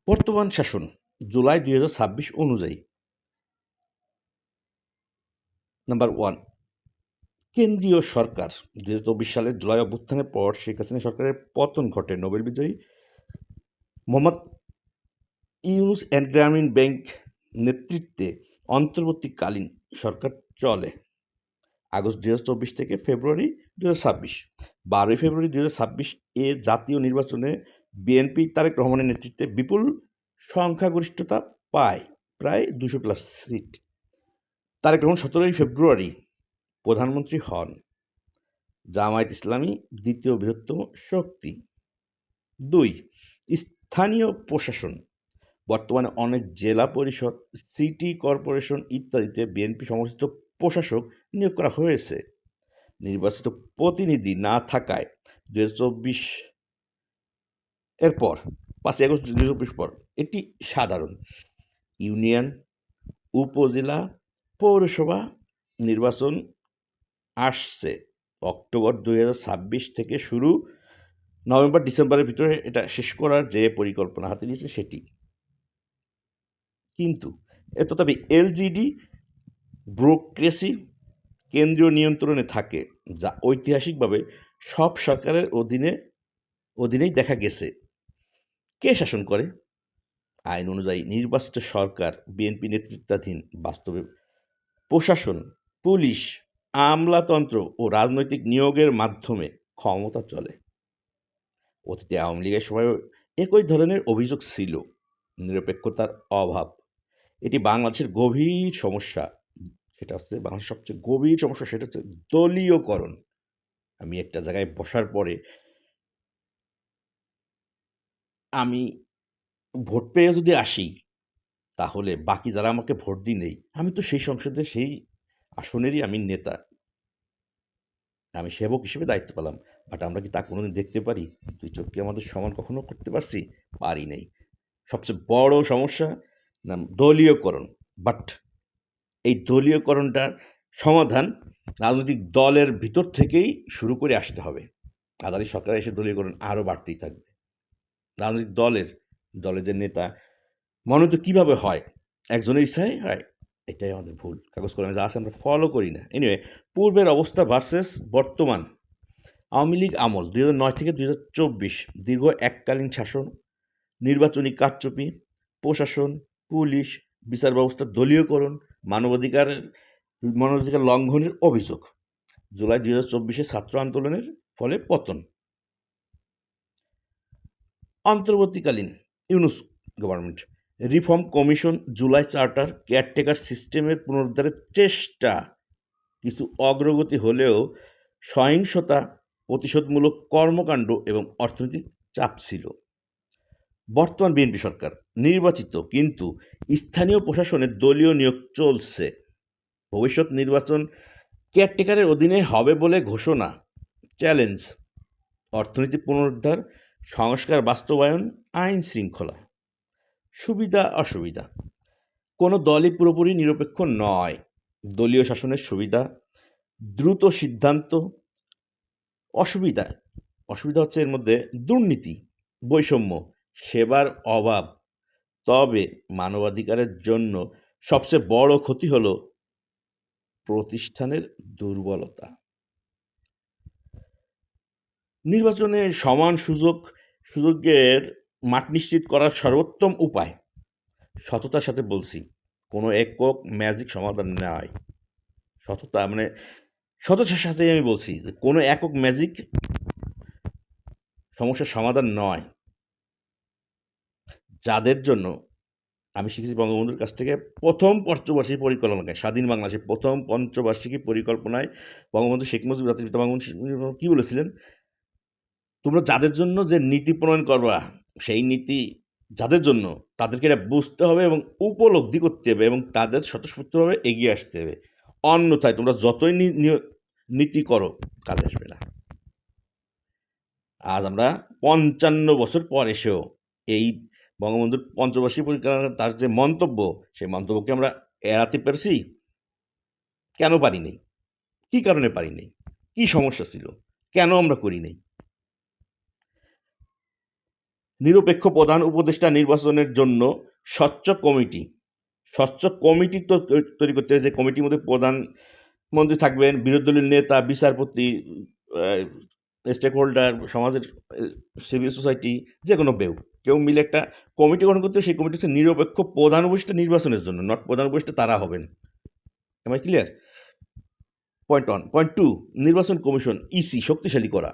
বর্তমান শাসন জুলাই 2026 অনুযায়ী নাম্বার 1, কেন্দ্রীয় সরকার 2024 সালের জুলাই অভ্যুত্থানের পর শেখ হাসিনা সরকারের পতন ঘটে। নোবেল বিজয়ী মোহাম্মদ ইউনুস অ্যান্ড গ্রামীণ ব্যাংক নেতৃত্বে অন্তর্বর্তীকালীন সরকার চলে আগস্ট 2024 থেকে ফেব্রুয়ারি 2026। 12 ফেব্রুয়ারি 2026 এ জাতীয় নির্বাচনে বিএনপি তারেক রহমানের নেতৃত্বে বিপুল সংখ্যাগরিষ্ঠতা পায়, প্রায় 200+ সিট। তারেক রহমান 17 ফেব্রুয়ারি প্রধানমন্ত্রী হন। জামায়াত ইসলামী দ্বিতীয় বৃহত্তম শক্তি। 2, স্থানীয় প্রশাসন। বর্তমানে অনেক জেলা পরিষদ, সিটি কর্পোরেশন ইত্যাদিতে বিএনপি সমর্থিত প্রশাসক নিয়োগ করা হয়েছে। নির্বাচিত প্রতিনিধি না থাকায় 2024 এরপর 5 আগস্ট 2024 পর এটি সাধারণ ইউনিয়ন, উপজেলা, পৌরসভা নির্বাচন আসছে অক্টোবর 2026 থেকে শুরু, নভেম্বর ডিসেম্বরের ভিতরে এটা শেষ করার যে পরিকল্পনা হাতে নিয়েছে সেটি। কিন্তু তথাপি এলজিডি ব্যুরোক্রেসি কেন্দ্রীয় নিয়ন্ত্রণে থাকে, যা ঐতিহাসিকভাবে সব সরকারের অধীনেই দেখা গেছে। কে শাসন করে? আইন অনুযায়ী নির্বাচিত সরকার, বিএনপি নেতৃত্বাধীন বাস্তবে প্রশাসন, পুলিশ, আমলাতন্ত্র ও রাজনৈতিক নিয়োগের মাধ্যমে ক্ষমতা চলে। অতীতে আওয়ামী লীগের সময় একই ধরনের অভিযোগ ছিল, নিরপেক্ষতার অভাব। এটি বাংলাদেশের গভীর সমস্যা। সেটা হচ্ছে বাংলাদেশের সবচেয়ে গভীর সমস্যা, সেটা হচ্ছে দলীয়করণ। আমি একটা জায়গায় বসার পরে আমি ভোট পেয়ে যদি আসি, তাহলে বাকি যারা আমাকে ভোট নেই, আমি তো সেই সংসদে সেই আসনেরই আমি নেতা, আমি সেবক হিসেবে দায়িত্ব পেলাম। বাট আমরা কি তা কোনোদিন দেখতে পারি? দুই চোখকে আমাদের সমান কখনো করতে পারছি? পারি নাই। সবচেয়ে বড় সমস্যা না দলীয়করণ। বাট এই দলীয়করণটার সমাধান রাজনৈতিক দলের ভিতর থেকেই শুরু করে আসতে হবে। আদানি সরকার এসে দলীয়করণ আরও বাড়তেই থাকবে। রাজনৈতিক দলের যে নেতা মনোনীত কীভাবে হয়? একজনের ইচ্ছায় হয়? এটাই আমাদের ভুল। কাগজ কলমে যা আছে আমরা ফলো করি না। এনিওয়ে, পূর্বের অবস্থা ভার্সেস বর্তমান। আওয়ামী লীগ আমল 2009 থেকে 2024 দীর্ঘ এককালীন শাসন, নির্বাচনী কারচুপি, প্রশাসন, পুলিশ, বিচার ব্যবস্থার দলীয়করণ, মানবাধিকার লঙ্ঘনের অভিযোগ। জুলাই 2024 ছাত্র আন্দোলনের ফলে পতন। অন্তর্বর্তীকালীন Yunus government reform commission, July charter, caretaker সিস্টেমের পুনরুদ্ধারের চেষ্টা। কিছু অগ্রগতি হলেও সহিংসতা, প্রতিশোধমূলক কর্মকাণ্ড এবং অর্থনৈতিক চাপ ছিল। বর্তমান বিএনপি সরকার নির্বাচিত, কিন্তু স্থানীয় প্রশাসনের দলীয় নিয়োগ চলছে। ভবিষ্যৎ নির্বাচন কেয়ারটেকারের অধীনে হবে বলে ঘোষণা। চ্যালেঞ্জ: অর্থনীতি পুনরুদ্ধার, সংস্কার বাস্তবায়ন, আইন শৃঙ্খলা। সুবিধা অসুবিধা: কোনো দলই পুরোপুরি নিরপেক্ষ নয়। দলীয় শাসনের সুবিধা: দ্রুত সিদ্ধান্ত। অসুবিধা হচ্ছে এর মধ্যে দুর্নীতি, বৈষম্য, সেবার অভাব। তবে মানবাধিকারের জন্য সবচেয়ে বড় ক্ষতি হলো প্রতিষ্ঠানের দুর্বলতা। নির্বাচনে সমান সুযোগের মাঠ নিশ্চিত করার সর্বোত্তম উপায়, সততার সাথে বলছি, কোনো একক ম্যাজিক সমাধান নয়। সততার সাথে আমি বলছি যে কোনো একক ম্যাজিক সমস্যার সমাধান নয়। যাদের জন্য আমি শিখেছি বঙ্গবন্ধুর কাছ থেকে, প্রথম পঞ্চবার্ষিকী পরিকল্পনায়, স্বাধীন বাংলাদেশের প্রথম পঞ্চবার্ষিকী পরিকল্পনায় বঙ্গবন্ধু শেখ মুজিবুর জাতির পিতা বঙ্গবন্ধু কী বলেছিলেন? তোমরা যাদের জন্য যে নীতি প্রণয়ন করবা, সেই নীতি যাদের জন্য, তাদেরকে এটা বুঝতে হবে এবং উপলব্ধি করতে হবে এবং তাদের স্বতঃস্ফূর্তভাবে এগিয়ে আসতে হবে। অন্যথায় তোমরা যতই নীতি করো, কাজে আসবে না। আজ আমরা 55 বছর পর এসেও এই বঙ্গবন্ধুর পঞ্চবার্ষিকী পরিকল্পনা, তার যে মন্তব্য, সেই মন্তব্যকে আমরা এড়াতে পেরেছি? কেন পারি নাই? কী কারণে পারি নাই? কী সমস্যা ছিল? কেন আমরা করি নাই? নিরপেক্ষ প্রধান উপদেষ্টা নির্বাচনের জন্য স্বচ্ছ কমিটি তো তৈরি করতে হবে, যে কমিটির মধ্যে প্রধানমন্ত্রী থাকবেন, বিরোধী দলীয় নেতা, বিচারপতি, স্টেক হোল্ডার, সমাজের সিভিল সোসাইটি, যে কোনো কেউ মিলে একটা কমিটি গঠন করতে হবে। সেই কমিটি হচ্ছে নিরপেক্ষ প্রধান উপদেষ্টা নির্বাচনের জন্য, নট প্রধান উপদেষ্টা তারা হবেন। Am I clear? Point 1। Point 2, নির্বাচন কমিশন ইসি শক্তিশালী করা।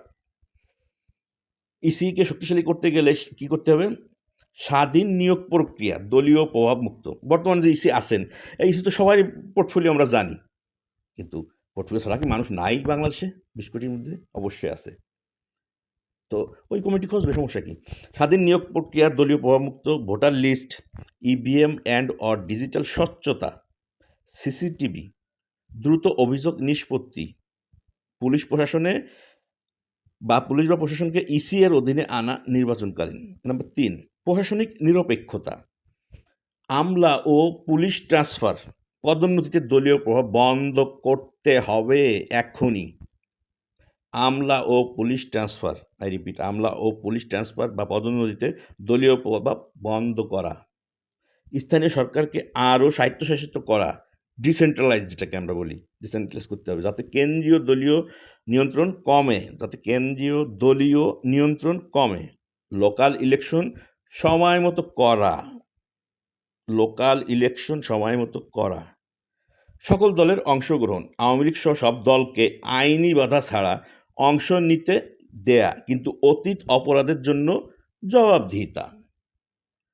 ইসিকে শক্তিশালী করতে গেলে কি করতে হবে? স্বাধীন নিয়োগ প্রক্রিয়া, দলীয় প্রভাবমুক্ত। বর্তমানে যে ইসি আছেন, এই ইসি তো সবারই পোর্টফোলিও আমরা জানি, কিন্তু পোর্টফোলিও ছাড়া কি মানুষ নাই বাংলাদেশে? 20 কোটির মধ্যে অবশ্যই আছে। তো ওই কমিটি খসবে, সমস্যা কি? স্বাধীন নিয়োগ প্রক্রিয়ার দলীয় প্রভাবমুক্ত, voter list, EVM and or digital স্বচ্ছতা, সিসিটিভি, দ্রুত অভিযোগ নিষ্পত্তি, পুলিশ বা প্রশাসনকে ইসি এর অধীনে আনা নির্বাচনকালীন। নাম্বার 3, প্রশাসনিক নিরপেক্ষতা, আমলা ও পুলিশ ট্রান্সফার, পদোন্নতিতে দলীয় প্রভাব বন্ধ করতে হবে এখনই। আমলা ও police transfer, I repeat, Amla O police transfer বা পদোন্নতিতে দলীয় প্রভাব বন্ধ করা। স্থানীয় সরকারকে আরও স্বায়ত্তশাসিত করা, ডিসেন্ট্রালাইজ, যেটাকে আমরা বলি, ডিসেন্ট্রালাইজ করতে হবে, যাতে কেন্দ্রীয় দলীয় নিয়ন্ত্রণ কমে। লোকাল ইলেকশন সময় মতো করা। সকল দলের অংশগ্রহণ, আওয়ামী লীগ সহ সব দলকে আইনি বাধা ছাড়া অংশ নিতে দেয়া, কিন্তু অতীত অপরাধের জন্য জবাবদিহিতা।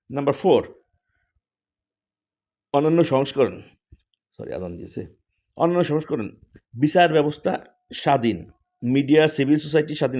নাম্বার 4, অন্যান্য সংস্করণ, বিচার ব্যবস্থা স্বাধীন, মিডিয়া, সিভিল সোসাইটি স্বাধীন